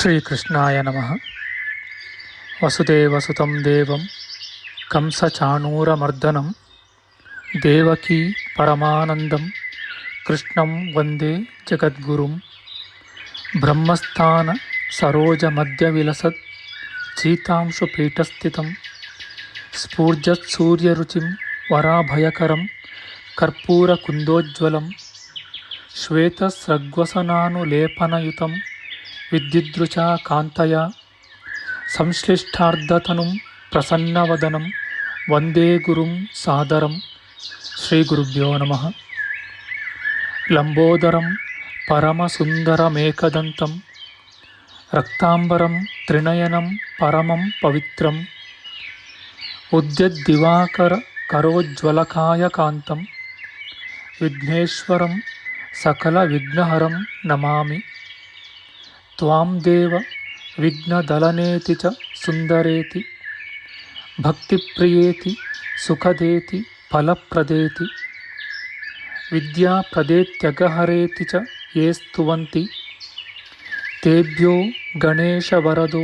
ಶ್ರೀಕೃಷ್ಣಾಯ ನಮಃ. ವಸುದೇವಸುತಂ ದೇವಂ ಕಂಸಚಾಣೂರಮರ್ದನಂ ದೇವಕೀ ಪರಮಾನಂದಂ ಕೃಷ್ಣಂ ವಂದೇ ಜಗದ್ಗುರುಂ. ಬ್ರಹ್ಮಸ್ಥಾನ ಸರೋಜಮಧ್ಯವಿಲಸತ್ ಚೀತಾಂಶುಪೀಠಸ್ಥಿತಂ ಸ್ಫೂರ್ಜತ್ಸೂರ್ಯರುಚಿಂ ವರಾಭಯಕರಂ ಕರ್ಪೂರಕುಂದೋಜ್ವಲಂ ಶ್ವೇತಸ್ರಗ್ವಸನಾನುಲೇಪನಯುತಂ ವಿದ್ಯುದೃಚಾ ಕಾಂತಯ ಸಂಶ್ಲಿಷ್ಟಾರ್ಧತನುಂ ಪ್ರಸನ್ನವದನಂ ವಂದೇ ಗುರುಂ ಸಾದರಂ. ಶ್ರೀಗುರುಭ್ಯೋ ನಮಃ. ಲಂಬೋದರಂ ಪರಮಸುಂದರಮೇಕದಂತಂ ರಕ್ತಾಂಬರಂ ತ್ರಿನಯನಂ ಪರಮಂ ಪವಿತ್ರಂ ಉದ್ಯದ್ದಿವಾಕರ ಕರೋಜ್ವಲಕಾಯಕಾಂತಂ ವಿಘ್ನೇಶ್ವರಂ ಸಕಲವಿಘ್ನಹರಂ ನಮಾಮಿ. ತ್ವಾಂ ದೇವ ವಿಘ್ನದಲನೇತಿ ಚ ಸುಂದರೇತಿ ಭಕ್ತಿಪ್ರಿಯೇತಿ ಸುಖದೇತಿ ಫಲಪ್ರದೇತಿ ವಿದ್ಯಾಪ್ರದೇತ್ಯಗಹರೇತಿ ಚ ಯೇ ಸ್ತುವಂತಿ ತೇಭ್ಯೋ ಗಣೇಶವರದೋ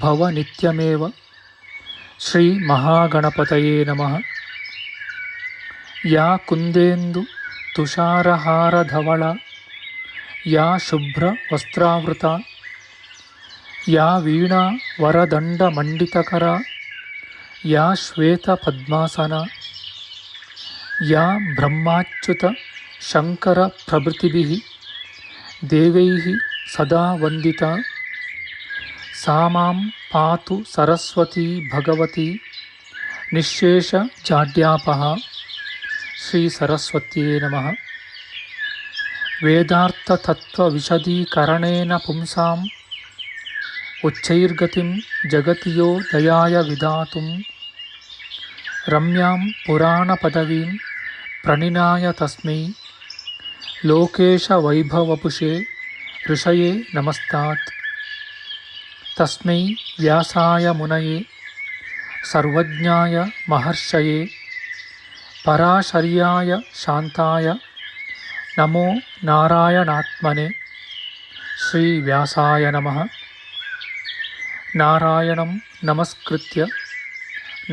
ಭವ ನಿತ್ಯಮೇವ. ಶ್ರೀ ಮಹಾಗಣಪತಯೇ ನಮಃ. ಯಾ ಕುಂದೇಂದು ತುಷಾರಹಾರಧವಳ ಯಾ ಶುಭ್ರ ವಸ್ತ್ರಾವೃತ ಯಾ ವೀಣಾ ವರದಂಡಮಂಡಿತಕರ ಯಾ ಶ್ವೇತ ಪದ್ಮಾಸನ ಯಾ ಬ್ರಹ್ಮಾಚ್ಯುತ ಶಂಕರ ಪ್ರಭೃತಿಭಿಃ ದೇವೈಃ ಸದಾ ವಂದಿತಾ ಸಾ ಮಾಂ ಪಾತು ಸರಸ್ವತೀ ಭಗವತಿ ನಿಶ್ಶೇಷ ಜಾಡ್ಯಾಪಃ. ಶ್ರೀ ಸರಸ್ವತ್ಯೇ ನಮಃ. ವೇದಾರ್ಥತತ್ವವಿಶದೀಕರಣೇನ ಪುಂಸಾಂ ಉಚ್ಚೈರ್ಗತಿಂ ಜಗತಿಯೋ ದಯಾಯ ವಿಧಾತುಂ ರಮ್ಯಾಂ ಪುರಾಣಪದವೀಂ ಪ್ರಣಿನಾಯ ತಸ್ಮೈ ಲೋಕೇಶವೈಭವಪುಷೇ ಋಷಯೇ ನಮಸ್ತಾತ್. ತಸ್ಮೈ ವ್ಯಾಸಾಯ ಮುನಯೇ ಸರ್ವಜ್ಞಾಯ ಮಹರ್ಷಯೇ ಪರಾಶರ್ಯಾಯ ಶಾಂತಾಯ ನಮೋ ನಾರಾಯಣಾತ್ಮನೆ. ಶ್ರೀ ವ್ಯಾಸಾಯ ನಮಃ. ನಾರಾಯಣಂ ನಮಸ್ಕೃತ್ಯ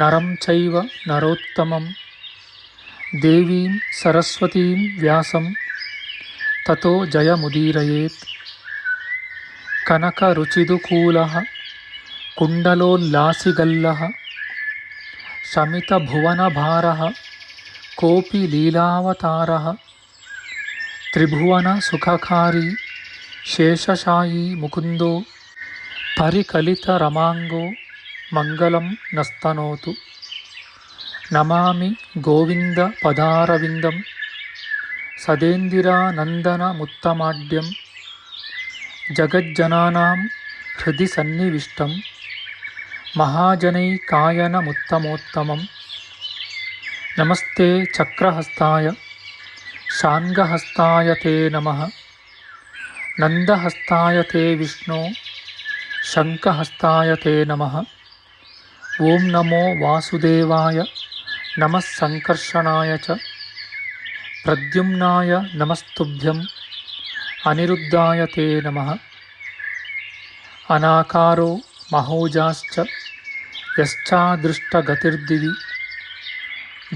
ನರಂ ಚೈವ ನರೋತ್ತಮಂ ದೇವೀಂ ಸರಸ್ವತೀಂ ವ್ಯಾಸಂ ತತೋ ಜಯಮುದೀರಯೇತ್. ಕನಕರುಚಿದುಕೂಲಃ ಕುಂಡಲೋಲ್ಲಾಸಿಗಲ್ಲಃ ಶಮಿತಭುವನಭಾರಃ ಕೋಪಿ ಲೀಲಾವತಾರಃ ತ್ರಿಭುವನ ಸುಖಕಾರಿ ಶೇಷಶಾಯೀ ಮುಕುಂದೋ ಪರಿಕಲಿತರಮಾಂಗೋ ಮಂಗಲಂ ನಸ್ತನೋತು. ನಮಾಮಿ ಗೋವಿಂದ ಪದಾರವಿಂದಂ ಸದೇಂದಿರಾನಂದನಮುತ್ತಮಾಡ್ಯಂ ಜಗಜ್ಜನಾನಾಂ ಹೃದಯ ಸನ್ನಿವಿಷ್ಟಂ ಮಹಾಜನೈಕಾಯನಮುತ್ತಮೋತ್ತಮಂ. ನಮಸ್ತೆ ಚಕ್ರಹಸ್ತಾಯ ಶಾಂಗಹಸ್ತಾಯ ತೇ ನಮಃ. ನಂದಹಸ್ತಾಯ ತೇ ವಿಷ್ಣೋ ಶಂಖಹಸ್ತಾಯ ತೇ ನಮಃ. ಓಂ ನಮೋ ವಾಸುದೇವಾಯ ನಮಃ ಸಂಕರ್ಷಣಾಯ ಚ ಪ್ರದ್ಯುಮ್ನಾಯ ನಮಸ್ತುಭ್ಯಂ ಅನಿರುದ್ಧಾಯ ತೇ ನಮಃ. ಅನಾಕಾರೋ ಮಹೋಜಾಶ್ಚ ಯಶ್ಚಾದೃಷ್ಟಗತಿರ್ದಿವಿ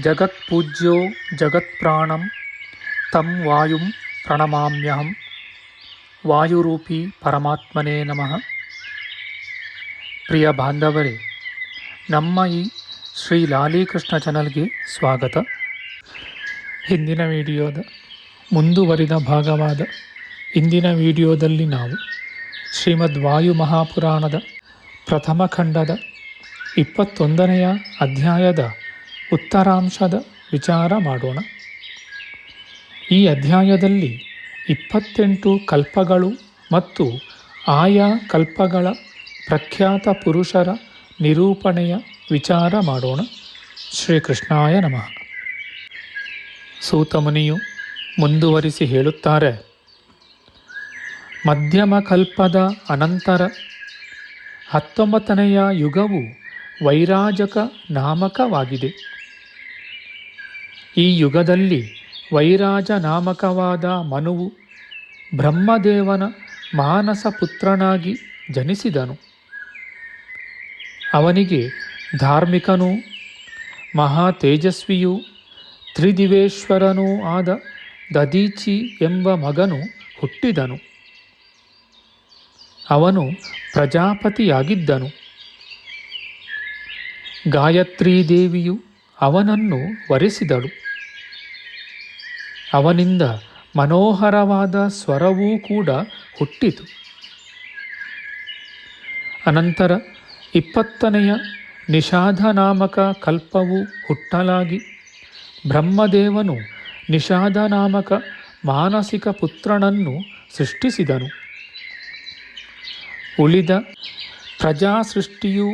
ಜಗತ್ಪೂಜ್ಯೋ ಜಗತ್ಪ್ರಾಣಂ ತಂ ವಾಯುಂ ಪ್ರಣಮಾಮ್ಯಹಂ. ವಾಯುರೂಪಿ ಪರಮಾತ್ಮನೇ ನಮಃ. ಪ್ರಿಯ ಬಾಂಧವರೇ, ನಮ್ಮ ಈ ಶ್ರೀ ಲಾಲೀಕೃಷ್ಣ ಚಾನಲ್ಗೆ ಸ್ವಾಗತ. ಹಿಂದಿನ ವಿಡಿಯೋದ ಮುಂದುವರಿದ ಭಾಗವಾದ ಇಂದಿನ ವಿಡಿಯೋದಲ್ಲಿ ನಾವು ಶ್ರೀಮದ್ ವಾಯು ಮಹಾಪುರಾಣದ ಪ್ರಥಮ ಖಂಡದ 21ನೆಯ ಅಧ್ಯಾಯದ ಉತ್ತರಾಂಶದ ವಿಚಾರ ಮಾಡೋಣ. ಈ ಅಧ್ಯಾಯದಲ್ಲಿ 28 ಕಲ್ಪಗಳು ಮತ್ತು ಆಯಾ ಕಲ್ಪಗಳ ಪ್ರಖ್ಯಾತ ಪುರುಷರ ನಿರೂಪಣೆಯ ವಿಚಾರ ಮಾಡೋಣ. ಶ್ರೀಕೃಷ್ಣಾಯ ನಮಃ. ಸೂತಮುನಿಯು ಮುಂದುವರಿಸಿ ಹೇಳುತ್ತಾರೆ, ಮಧ್ಯಮ ಕಲ್ಪದ ಅನಂತರ 19ನೆಯ ಯುಗವು ವೈರಾಜಕ ನಾಮಕವಾಗಿದೆ. ಈ ಯುಗದಲ್ಲಿ ವೈರಾಜ ನಾಮಕವಾದ ಮನುವು ಬ್ರಹ್ಮದೇವನ ಮಾನಸ ಪುತ್ರನಾಗಿ ಜನಿಸಿದನು. ಅವನಿಗೆ ಧಾರ್ಮಿಕನೂ ಮಹಾ ತೇಜಸ್ವಿಯೂ ತ್ರಿದಿವೇಶ್ವರನೂ ಆದ ದದೀಚಿ ಎಂಬ ಮಗನು ಹುಟ್ಟಿದನು. ಅವನು ಪ್ರಜಾಪತಿಯಾಗಿದ್ದನು. ಗಾಯತ್ರೀ ದೇವಿಯು ಅವನನ್ನು ವರಿಸಿದಳು. ಅವನಿಂದ ಮನೋಹರವಾದ ಸ್ವರವೂ ಕೂಡ ಹುಟ್ಟಿತು. ಅನಂತರ 20ನೆಯ ನಿಷಾದ ನಾಮಕ ಕಲ್ಪವು ಹುಟ್ಟಲಾಗಿ ಬ್ರಹ್ಮದೇವನು ನಿಷಾದ ನಾಮಕ ಮಾನಸಿಕ ಪುತ್ರನನ್ನು ಸೃಷ್ಟಿಸಿದನು. ಉಳಿದ ಪ್ರಜಾ ಸೃಷ್ಟಿಯೂ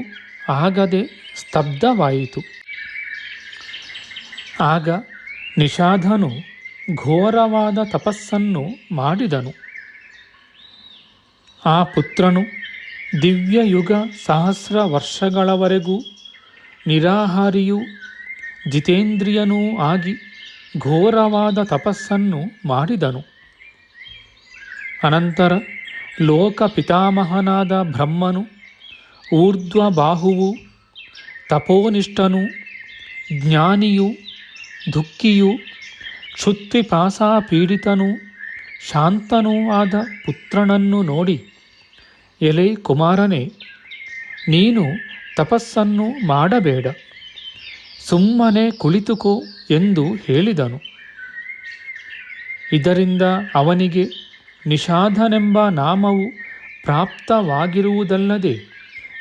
ಆಗದೆ ಸ್ತಬ್ಧವಾಯಿತು. ಆಗ ನಿಷಾದನು ಘೋರವಾದ ತಪಸ್ಸನ್ನು ಮಾಡಿದನು. ಆ ಪುತ್ರನು ದಿವ್ಯಯುಗ ಸಹಸ್ರ ವರ್ಷಗಳವರೆಗೂ ನಿರಾಹಾರಿಯೂ ಜಿತೇಂದ್ರಿಯನೂ ಆಗಿ ಘೋರವಾದ ತಪಸ್ಸನ್ನು ಮಾಡಿದನು. ಅನಂತರ ಲೋಕ ಪಿತಾಮಹನಾದ ಬ್ರಹ್ಮನು ಊರ್ಧ್ವಬಾಹುವು ತಪೋನಿಷ್ಠನೂ ಜ್ಞಾನಿಯೂ ದುಃಖಿಯೂ ಕ್ಷುತ್ಪಿಪಾಸಾ ಪೀಡಿತನೂ ಶಾಂತನೂ ಆದ ಪುತ್ರನನ್ನು ನೋಡಿ, ಎಲೆ ಕುಮಾರನೇ, ನೀನು ತಪಸ್ಸನ್ನು ಮಾಡಬೇಡ, ಸುಮ್ಮನೆ ಕುಳಿತುಕೋ ಎಂದು ಹೇಳಿದನು. ಇದರಿಂದ ಅವನಿಗೆ ನಿಷಾದನೆಂಬ ನಾಮವು ಪ್ರಾಪ್ತವಾಗಿರುವುದಲ್ಲದೆ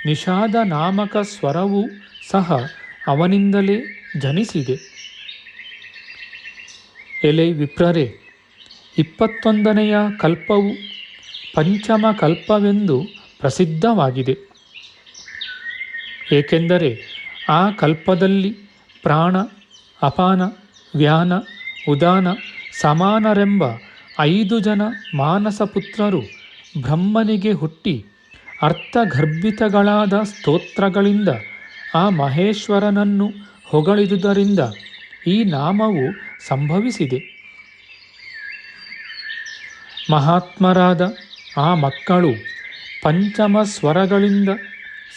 ನಿಷಾದ ನಾಮಕ ಸ್ವರವೂ ಸಹ ಅವನಿಂದಲೇ ಜನಿಸಿದೆ. ಎಲೆ ವಿಪ್ರರೇ, 21ನೆಯ ಕಲ್ಪವು ಪಂಚಮ ಕಲ್ಪವೆಂದು ಪ್ರಸಿದ್ಧವಾಗಿದೆ. ಏಕೆಂದರೆ ಆ ಕಲ್ಪದಲ್ಲಿ ಪ್ರಾಣ, ಅಪಾನ, ವ್ಯಾನ, ಉದಾನ, ಸಮಾನರೆಂಬ 5 ಜನ ಮಾನಸಪುತ್ರರು ಬ್ರಹ್ಮನಿಗೆ ಹುಟ್ಟಿ ಅರ್ಥಗರ್ಭಿತಗಳಾದ ಸ್ತೋತ್ರಗಳಿಂದ ಆ ಮಹೇಶ್ವರನನ್ನು ಹೊಗಳಿದುದರಿಂದ ಈ ನಾಮವು ಸಂಭವಿಸಿದೆ. ಮಹಾತ್ಮರಾದ ಆ ಮಕ್ಕಳು ಪಂಚಮ ಸ್ವರಗಳಿಂದ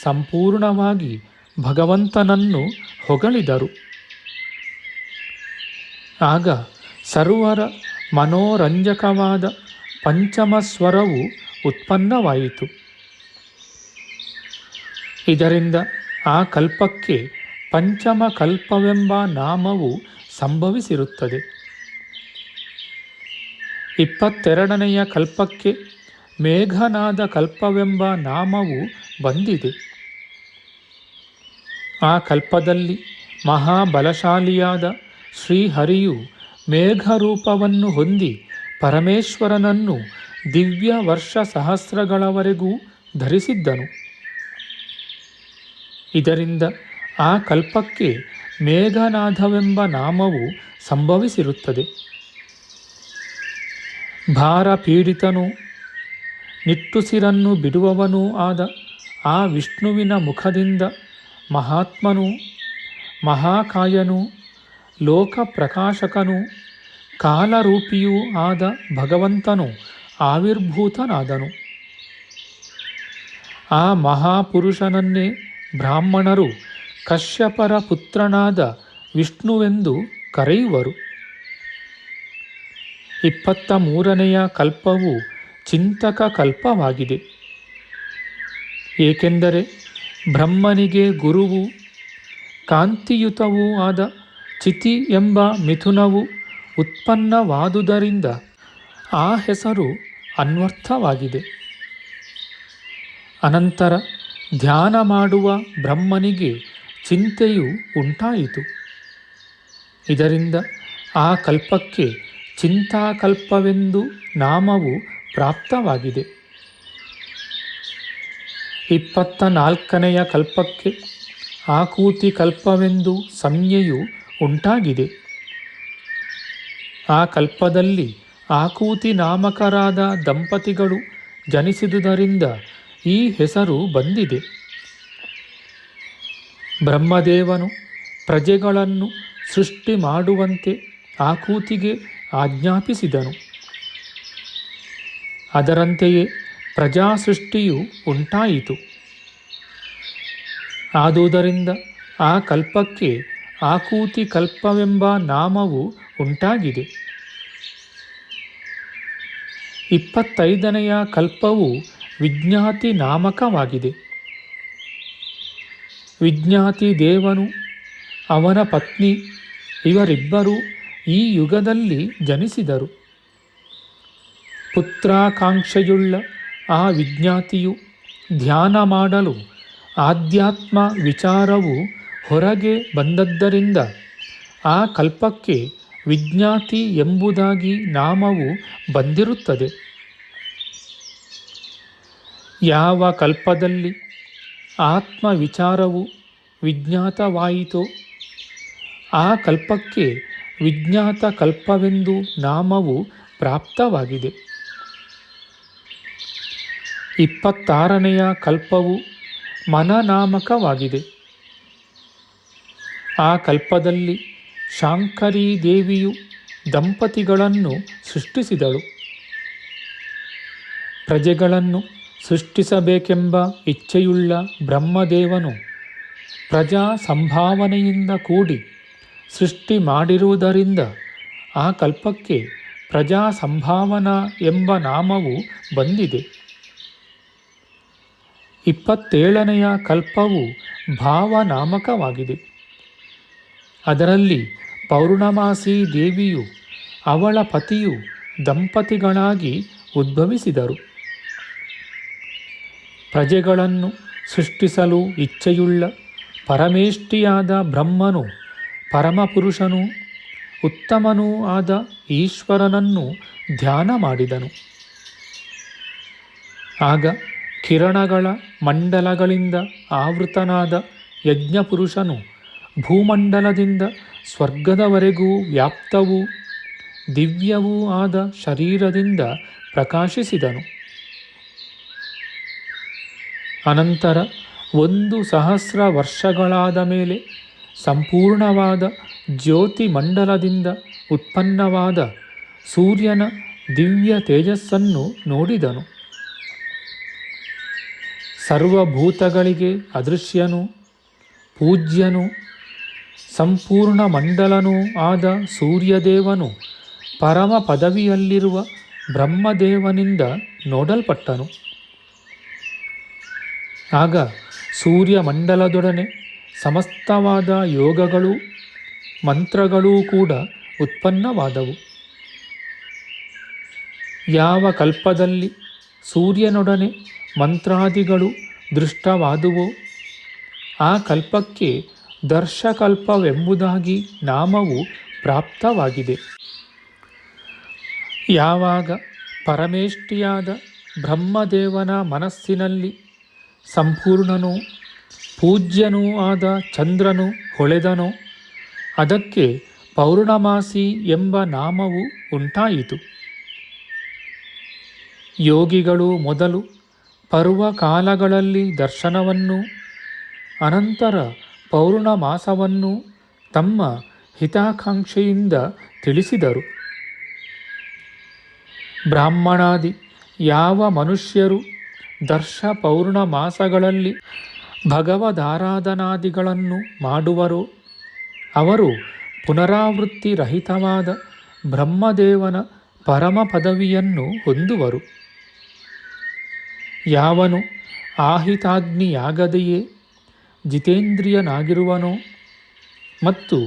ಸಂಪೂರ್ಣವಾಗಿ ಭಗವಂತನನ್ನು ಹೊಗಳಿದರು. ಆಗ ಸರ್ವರ ಮನೋರಂಜಕವಾದ ಪಂಚಮ ಸ್ವರವು ಉತ್ಪನ್ನವಾಯಿತು. ಇದರಿಂದ ಆ ಕಲ್ಪಕ್ಕೆ ಪಂಚಮ ಕಲ್ಪವೆಂಬ ನಾಮವು ಸಂಭವಿಸಿರುತ್ತದೆ. 22ನೆಯ ಕಲ್ಪಕ್ಕೆ ಮೇಘನಾದ ಕಲ್ಪವೆಂಬ ನಾಮವು ಬಂದಿದೆ. ಆ ಕಲ್ಪದಲ್ಲಿ ಮಹಾಬಲಶಾಲಿಯಾದ ಶ್ರೀಹರಿಯು ಮೇಘರೂಪವನ್ನು ಹೊಂದಿ ಪರಮೇಶ್ವರನನ್ನು ದಿವ್ಯ ವರ್ಷ ಸಹಸ್ರಗಳವರೆಗೂ ಧರಿಸಿದ್ದನು. ಇದರಿಂದ ಆ ಕಲ್ಪಕ್ಕೆ ಮೇಘನಾದವೆಂಬ ನಾಮವು ಸಂಭವಿಸಿರುತ್ತದೆ. ಭಾರ ಪೀಡಿತನೂ ನಿಟ್ಟುಸಿರನ್ನು ಬಿಡುವವನೂ ಆದ ಆ ವಿಷ್ಣುವಿನ ಮುಖದಿಂದ ಮಹಾತ್ಮನೂ ಮಹಾಕಾಯನೂ ಲೋಕಪ್ರಕಾಶಕನೂ ಕಾಲರೂಪಿಯೂ ಆದ ಭಗವಂತನು ಆವಿರ್ಭೂತನಾದನು. ಆ ಮಹಾಪುರುಷನನ್ನೇ ಬ್ರಾಹ್ಮಣರು ಕಶ್ಯಪರ ಪುತ್ರನಾದ ವಿಷ್ಣುವೆಂದು ಕರೆಯುವರು. 23ನೆಯ ಕಲ್ಪವು ಚಿಂತಕ ಕಲ್ಪವಾಗಿದೆ. ಏಕೆಂದರೆ ಬ್ರಹ್ಮನಿಗೆ ಗುರುವು ಕಾಂತಿಯುತವೂ ಆದ ಚಿತಿ ಎಂಬ ಮಿಥುನವು ಉತ್ಪನ್ನವಾದುದರಿಂದ ಆ ಹೆಸರು ಅನ್ವರ್ಥವಾಗಿದೆ. ಅನಂತರ ಧ್ಯಾನ ಮಾಡುವ ಬ್ರಹ್ಮನಿಗೆ ಚಿಂತೆಯು ಉಂಟಾಯಿತು. ಇದರಿಂದ ಆ ಕಲ್ಪಕ್ಕೆ ಚಿಂತಾಕಲ್ಪವೆಂದು ನಾಮವು ಪ್ರಾಪ್ತವಾಗಿದೆ. 24ನೆಯ ಕಲ್ಪಕ್ಕೆ ಆಕೂತಿ ಕಲ್ಪವೆಂದು ಸಂಜ್ಞೆಯು ಉಂಟಾಗಿದೆ. ಆ ಕಲ್ಪದಲ್ಲಿ ಆಕೂತಿ ನಾಮಕರಾದ ದಂಪತಿಗಳು ಜನಿಸಿದುದರಿಂದ ಈ ಹೆಸರು ಬಂದಿದೆ. ಬ್ರಹ್ಮದೇವನು ಪ್ರಜೆಗಳನ್ನು ಸೃಷ್ಟಿ ಮಾಡುವಂತೆ ಆಕೂತಿಗೆ ಆಜ್ಞಾಪಿಸಿದನು. ಅದರಂತೆಯೇ ಪ್ರಜಾಸೃಷ್ಟಿಯು ಉಂಟಾಯಿತು. ಆದುದರಿಂದ ಆ ಕಲ್ಪಕ್ಕೆ ಆಕೂತಿ ಕಲ್ಪವೆಂಬ ನಾಮವು ಉಂಟಾಗಿದೆ. 25ನೆಯ ಕಲ್ಪವು ವಿಜ್ಞಾತಿ ನಾಮಕವಾಗಿದೆ. ವಿಜ್ಞಾತಿ ದೇವನು ಅವನ ಪತ್ನಿ ಇವರಿಬ್ಬರೂ ಈ ಯುಗದಲ್ಲಿ ಜನಿಸಿದರು. ಪುತ್ರಾಕಾಂಕ್ಷೆಯುಳ್ಳ ಆ ವಿಜ್ಞಾತಿಯು ಧ್ಯಾನ ಮಾಡಲು ಆಧ್ಯಾತ್ಮ ವಿಚಾರವು ಹೊರಗೆ ಬಂದದ್ದರಿಂದ ಆ ಕಲ್ಪಕ್ಕೆ ವಿಜ್ಞಾತಿ ಎಂಬುದಾಗಿ ನಾಮವು ಬಂದಿರುತ್ತದೆ. ಯಾವ ಕಲ್ಪದಲ್ಲಿ ಆತ್ಮ ವಿಚಾರವು ವಿಜ್ಞಾತವಾಯಿತೋ ಆ ಕಲ್ಪಕ್ಕೆ ವಿಜ್ಞಾತ ಕಲ್ಪವೆಂದು ನಾಮವು ಪ್ರಾಪ್ತವಾಗಿದೆ. 26ನೆಯ ಕಲ್ಪವು ಮನನಾಮಕವಾಗಿದೆ. ಆ ಕಲ್ಪದಲ್ಲಿ ಶಾಂಕರೀ ದೇವಿಯು ದಂಪತಿಗಳನ್ನು ಸೃಷ್ಟಿಸಿದಳು. ಪ್ರಜೆಗಳನ್ನು ಸೃಷ್ಟಿಸಬೇಕೆಂಬ ಇಚ್ಛೆಯುಳ್ಳ ಬ್ರಹ್ಮದೇವನು ಪ್ರಜಾ ಸಂಭಾವನೆಯಿಂದ ಕೂಡಿ ಸೃಷ್ಟಿ ಮಾಡಿರುವುದರಿಂದ ಆ ಕಲ್ಪಕ್ಕೆ ಪ್ರಜಾ ಸಂಭಾವನಾ ಎಂಬ ನಾಮವು ಬಂದಿದೆ. 27ನೆಯ ಕಲ್ಪವು ಭಾವನಾಮಕವಾಗಿದೆ. ಅದರಲ್ಲಿ ಪೌರ್ಣಮಾಸಿ ದೇವಿಯು ಅವಳ ಪತಿಯು ದಂಪತಿಗಳಾಗಿ ಉದ್ಭವಿಸಿದರು. ಪ್ರಜೆಗಳನ್ನು ಸೃಷ್ಟಿಸಲು ಇಚ್ಛೆಯುಳ್ಳ ಪರಮೇಷ್ಠಿಯಾದ ಬ್ರಹ್ಮನು ಪರಮಪುರುಷನೂ ಉತ್ತಮನೂ ಆದ ಈಶ್ವರನನ್ನು ಧ್ಯಾನ ಮಾಡಿದನು. ಆಗ ಕಿರಣಗಳ ಮಂಡಲಗಳಿಂದ ಆವೃತನಾದ ಯಜ್ಞಪುರುಷನು ಭೂಮಂಡಲದಿಂದ ಸ್ವರ್ಗದವರೆಗೂ ವ್ಯಾಪ್ತವೂ ದಿವ್ಯವೂ ಆದ ಶರೀರದಿಂದ ಪ್ರಕಾಶಿಸಿದನು. ಅನಂತರ 1,000 ವರ್ಷಗಳಾದ ಮೇಲೆ ಸಂಪೂರ್ಣವಾದ ಜ್ಯೋತಿ ಮಂಡಲದಿಂದ ಉತ್ಪನ್ನವಾದ ಸೂರ್ಯನ ದಿವ್ಯ ತೇಜಸ್ಸನ್ನು ನೋಡಿದನು. ಸರ್ವಭೂತಗಳಿಗೆ ಅದೃಶ್ಯನೂ ಪೂಜ್ಯನೂ ಸಂಪೂರ್ಣ ಮಂಡಲನೂ ಆದ ಸೂರ್ಯದೇವನು ಪರಮ ಪದವಿಯಲ್ಲಿರುವ ಬ್ರಹ್ಮದೇವನಿಂದ ನೋಡಲ್ಪಟ್ಟನು. ಆಗ ಸೂರ್ಯಮಂಡಲದೊಡನೆ ಸಮಸ್ತವಾದ ಯೋಗಗಳೂ ಮಂತ್ರಗಳೂ ಕೂಡ ಉತ್ಪನ್ನವಾದವು. ಯಾವ ಕಲ್ಪದಲ್ಲಿ ಸೂರ್ಯನೊಡನೆ ಮಂತ್ರಾದಿಗಳು ದೃಷ್ಟವಾದುವೋ ಆ ಕಲ್ಪಕ್ಕೆ ದರ್ಶಕಲ್ಪವೆಂಬುದಾಗಿ ನಾಮವು ಪ್ರಾಪ್ತವಾಗಿದೆ. ಯಾವಾಗ ಪರಮೇಷ್ಠಿಯಾದ ಬ್ರಹ್ಮದೇವನ ಮನಸ್ಸಿನಲ್ಲಿ ಸಂಪೂರ್ಣನೂ ಪೂಜ್ಯನೂ ಆದ ಚಂದ್ರನು ಹೊಳೆದನೋ ಅದಕ್ಕೆ ಪೌರ್ಣಮಾಸಿ ಎಂಬ ನಾಮವು ಉಂಟಾಯಿತು. ಯೋಗಿಗಳು ಮೊದಲು ಪರ್ವಕಾಲಗಳಲ್ಲಿ ದರ್ಶನವನ್ನು ಅನಂತರ ಪೌರ್ಣಮಾಸವನ್ನು ತಮ್ಮ ಹಿತಾಕಾಂಕ್ಷೆಯಿಂದ ತಿಳಿಸಿದರು. ಬ್ರಾಹ್ಮಣಾದಿ ಯಾವ ಮನುಷ್ಯರು ದರ್ಶ ಪೌರ್ಣಮಾಸಗಳಲ್ಲಿ ಭಗವದಾರಾಧನಾದಿಗಳನ್ನು ಮಾಡುವರೋ ಅವರು ಪುನರಾವೃತ್ತಿ ರಹಿತವಾದ ಬ್ರಹ್ಮದೇವನ ಪರಮ ಪದವಿಯನ್ನು ಹೊಂದುವರು. ಯಾವನು ಆಹಿತಾಗ್ನಿಯಾಗದೆಯೇ ಜಿತೇಂದ್ರಿಯನಾಗಿರುವನೋ ಮತ್ತು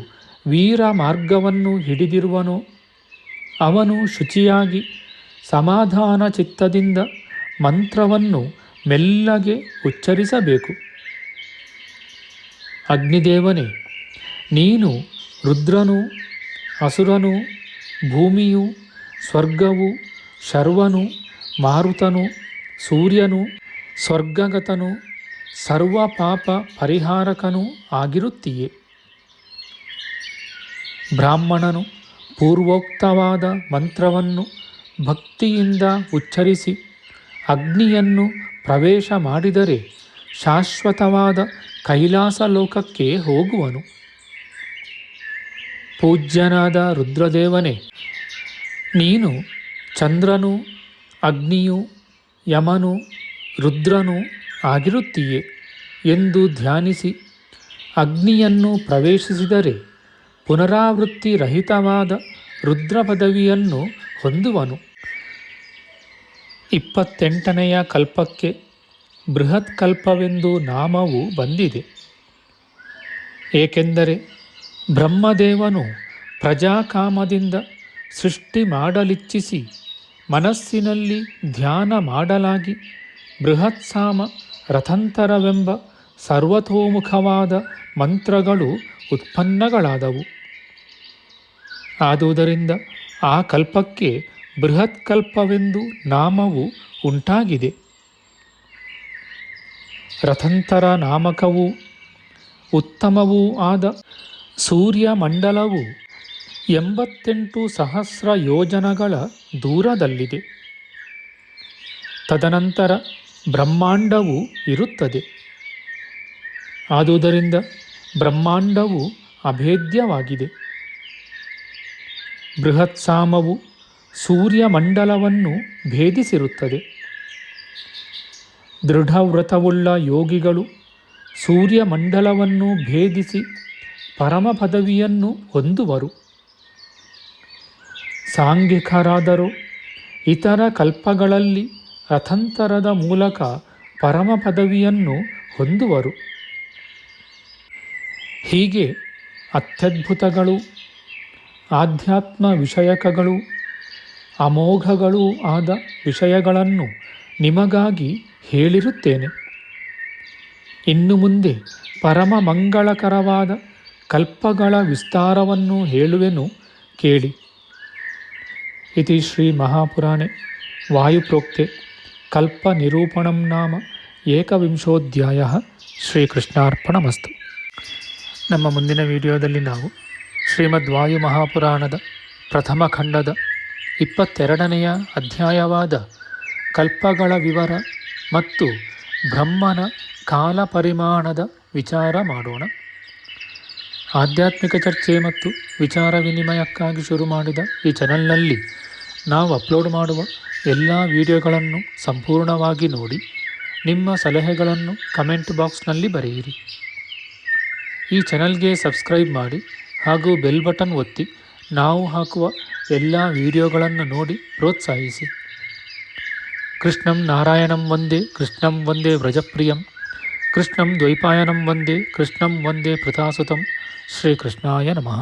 ವೀರ ಮಾರ್ಗವನ್ನು ಹಿಡಿದಿರುವನೋ ಅವನು ಶುಚಿಯಾಗಿ ಸಮಾಧಾನ ಚಿತ್ತದಿಂದ ಮಂತ್ರವನ್ನು ಮೆಲ್ಲಗೆ ಉಚ್ಚರಿಸಬೇಕು. ಅಗ್ನಿದೇವನೇ, ನೀನು ರುದ್ರನೂ ಅಸುರನೂ ಭೂಮಿಯೂ ಸ್ವರ್ಗವೂ ಶರ್ವನೂ ಮಾರುತನೂ ಸೂರ್ಯನೂ ಸ್ವರ್ಗಗತನೂ ಸರ್ವ ಪಾಪ ಪರಿಹಾರಕನೂ ಆಗಿರುತ್ತೀಯೆ. ಬ್ರಾಹ್ಮಣನು ಪೂರ್ವೋಕ್ತವಾದ ಮಂತ್ರವನ್ನು ಭಕ್ತಿಯಿಂದ ಉಚ್ಚರಿಸಿ ಅಗ್ನಿಯನ್ನು ಪ್ರವೇಶ ಮಾಡಿದರೆ ಶಾಶ್ವತವಾದ ಕೈಲಾಸ ಲೋಕಕ್ಕೆ ಹೋಗುವನು. ಪೂಜ್ಯನಾದ ರುದ್ರದೇವನೇ, ನೀನು ಚಂದ್ರನೂ ಅಗ್ನಿಯೂ ಯಮನು ರುದ್ರನು ಆಗಿರುತ್ತೀಯೆ ಎಂದು ಧ್ಯಾನಿಸಿ ಅಗ್ನಿಯನ್ನು ಪ್ರವೇಶಿಸಿದರೆ ಪುನರಾವೃತ್ತಿ ರಹಿತವಾದ ರುದ್ರ ಪದವಿಯನ್ನು ಹೊಂದುವನು. 28ನೆಯ ಕಲ್ಪಕ್ಕೆ ಬೃಹತ್ ಕಲ್ಪವೆಂದು ನಾಮವು ಬಂದಿದೆ. ಏಕೆಂದರೆ ಬ್ರಹ್ಮದೇವನು ಪ್ರಜಾಕಾಮದಿಂದ ಸೃಷ್ಟಿ ಮಾಡಲಿಚ್ಛಿಸಿ ಮನಸ್ಸಿನಲ್ಲಿ ಧ್ಯಾನ ಮಾಡಲಾಗಿ ಬೃಹತ್ಸಾಮ ರಥಂತರವೆಂಬ ಸರ್ವತೋಮುಖವಾದ ಮಂತ್ರಗಳು ಉತ್ಪನ್ನಗಳಾದವು. ಆದುದರಿಂದ ಆ ಕಲ್ಪಕ್ಕೆ ಬೃಹತ್ ಕಲ್ಪವೆಂದು ನಾಮವು ಉಂಟಾಗಿದೆ. ರಥಂತರ ನಾಮಕವೂ ಉತ್ತಮವೂ ಆದ ಸೂರ್ಯಮಂಡಲವು 88 ಸಹಸ್ರ ಯೋಜನಗಳ ದೂರದಲ್ಲಿದೆ. ತದನಂತರ ಬ್ರಹ್ಮಾಂಡವು ಇರುತ್ತದೆ. ಆದುದರಿಂದ ಬ್ರಹ್ಮಾಂಡವು ಅಭೇದ್ಯವಾಗಿದೆ. ಬೃಹತ್ಸಾಮವು ಸೂರ್ಯಮಂಡಲವನ್ನು ಭೇದಿಸಿರುತ್ತದೆ. ದೃಢವ್ರತವುಳ್ಳ ಯೋಗಿಗಳು ಸೂರ್ಯಮಂಡಲವನ್ನು ಭೇದಿಸಿ ಪರಮ ಪದವಿಯನ್ನು ಹೊಂದುವರು. ಸಾಂಘಿಕರಾದರೂ ಇತರ ಕಲ್ಪಗಳಲ್ಲಿ ರಥಂತರದ ಮೂಲಕ ಪರಮ ಪದವಿಯನ್ನು ಹೊಂದುವರು. ಹೀಗೆ ಅತ್ಯದ್ಭುತಗಳು, ಆಧ್ಯಾತ್ಮ ವಿಷಯಕಗಳು, ಅಮೋಘಗಳೂ ಆದ ವಿಷಯಗಳನ್ನು ನಿಮಗಾಗಿ ಹೇಳಿರುತ್ತೇನೆ. ಇನ್ನು ಮುಂದೆ ಪರಮ ಮಂಗಳಕರವಾದ ಕಲ್ಪಗಳ ವಿಸ್ತಾರವನ್ನು ಹೇಳುವೆನು, ಕೇಳಿ. ಇತಿ ಶ್ರೀ ಮಹಾಪುರಾಣೆ ವಾಯುಪ್ರೋಕ್ತೆ ಕಲ್ಪ ನಿರೂಪಣಂ ನಾಮ ಏಕವಿಂಶೋಧ್ಯಾಯ. ಶ್ರೀಕೃಷ್ಣಾರ್ಪಣಮಸ್ತು. ನಮ್ಮ ಮುಂದಿನ ವಿಡಿಯೋದಲ್ಲಿ ನಾವು ಶ್ರೀಮದ್ ವಾಯು ಮಹಾಪುರಾಣದ ಪ್ರಥಮ ಖಂಡದ 22ನೆಯ ಅಧ್ಯಾಯವಾದ ಕಲ್ಪಗಳ ವಿವರ ಮತ್ತು ಬ್ರಹ್ಮನ ಕಾಲ ಪರಿಮಾಣದ ವಿಚಾರ ಮಾಡೋಣ. ಆಧ್ಯಾತ್ಮಿಕ ಚರ್ಚೆ ಮತ್ತು ವಿಚಾರ ವಿನಿಮಯಕ್ಕಾಗಿ ಶುರು ಮಾಡಿದ ಈ ಚಾನಲ್ನಲ್ಲಿ ನಾವು ಅಪ್ಲೋಡ್ ಮಾಡುವ ಎಲ್ಲ ವಿಡಿಯೋಗಳನ್ನು ಸಂಪೂರ್ಣವಾಗಿ ನೋಡಿ ನಿಮ್ಮ ಸಲಹೆಗಳನ್ನು ಕಮೆಂಟ್ ಬಾಕ್ಸ್ನಲ್ಲಿ ಬರೆಯಿರಿ. ಈ ಚಾನಲ್ಗೆ ಸಬ್ಸ್ಕ್ರೈಬ್ ಮಾಡಿ ಹಾಗೂ ಬೆಲ್ ಬಟನ್ ಒತ್ತಿ ನಾವು ಹಾಕುವ ಎಲ್ಲ ವಿಡಿಯೋಗಳನ್ನು ನೋಡಿ ಪ್ರೋತ್ಸಾಹಿಸಿ. ಕೃಷ್ಣಂ ನಾರಾಯಣಂ ವಂದೇ ಕೃಷ್ಣಂ ವಂದೇ ವ್ರಜಪ್ರಿಯಂ ಕೃಷ್ಣಂ ದ್ವೈಪಾಯನಂ ವಂದೇ ಕೃಷ್ಣಂ ವಂದೇ ಪೃಥಾಸುತಂ. ಶ್ರೀಕೃಷ್ಣಾಯ ನಮಃ.